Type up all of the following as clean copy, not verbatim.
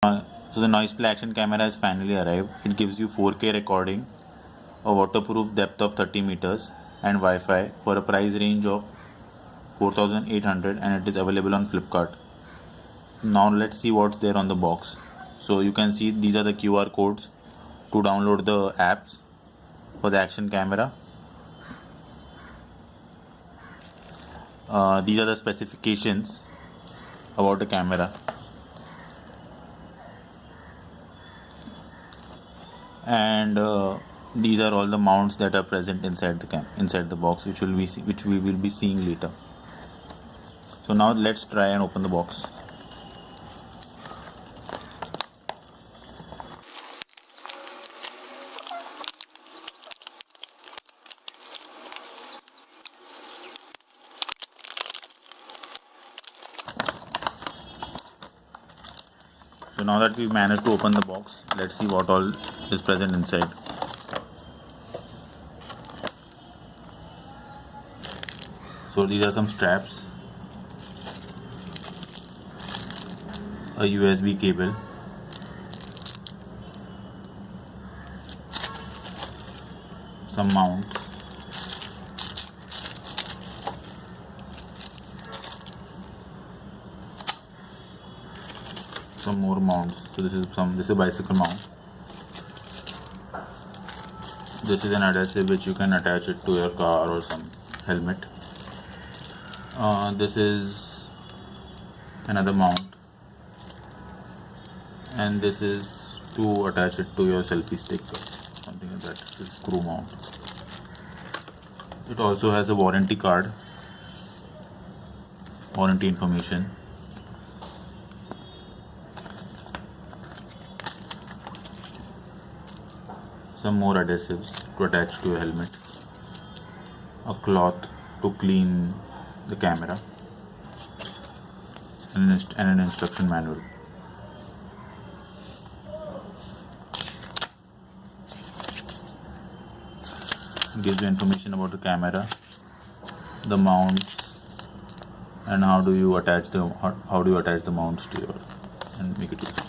So the noise play action camera has finally arrived. It gives you 4K recording, a waterproof depth of 30 meters and Wi-Fi for a price range of 4,800, and it is available on Flipkart. Now let's see what's there on the box. So you can see these are the QR codes to download the apps for the action camera. These are the specifications about the camera. And these are all the mounts that are present inside the box, which we will be seeing later. So now let's try and open the box. So now that we've managed to open the box, let's see what all is present inside. So these are some straps, a USB cable, some mounts, some more mounts. So this is a bicycle mount. This is an adhesive which you can attach it to your car or some helmet. This is another mount, and this is to attach it to your selfie stick or something like that. This is screw mount. It also has a warranty card, warranty information. Some more adhesives to attach to your helmet, a cloth to clean the camera, and an instruction manual. It gives you information about the camera, the mounts, and how do you attach the mounts to your and make it useful.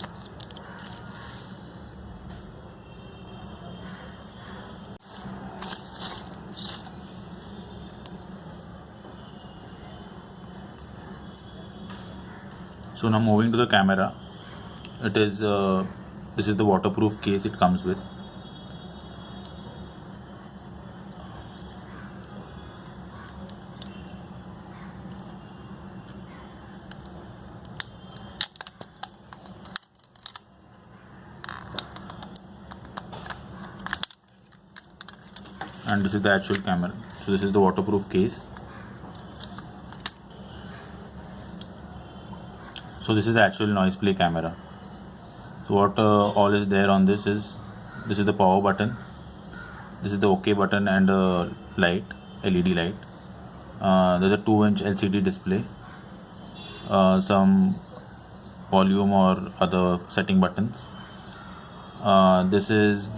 So now moving to the camera, this is the waterproof case it comes with. And this is the actual camera. So this is the waterproof case. So this is the actual noise play camera. So what all is there on this is the power button, this is the OK button, and a light, LED light. There's a 2-inch LCD display, some volume or other setting buttons. This is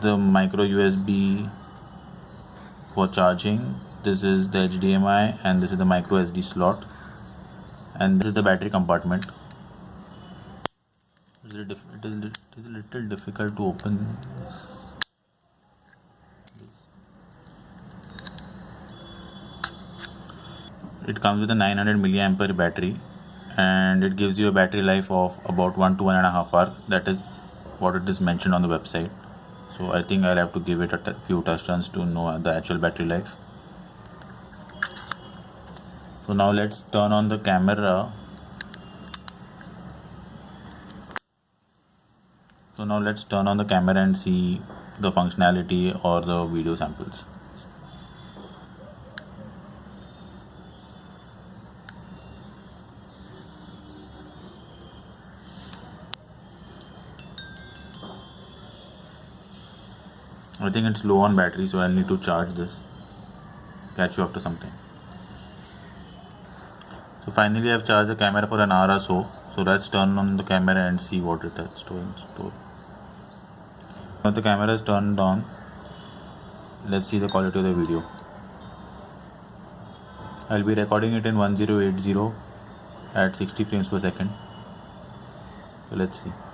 the micro USB for charging. This is the HDMI, and this is the micro SD slot. And this is the battery compartment. It is a little difficult to open this. It comes with a 900 milliampere battery, and it gives you a battery life of about 1 to 1.5 hours. That is what it is mentioned on the website. So I think I'll have to give it a few test runs to know the actual battery life. So now let's turn on the camera. And see the functionality or the video samples. I think it's low on battery, so I'll need to charge this. Catch you after some time. So finally I've charged the camera for an hour or so. So let's turn on the camera and see what it has to store. Now the camera is turned on. Let's see the quality of the video. I'll be recording it in 1080 at 60 frames per second. So let's see.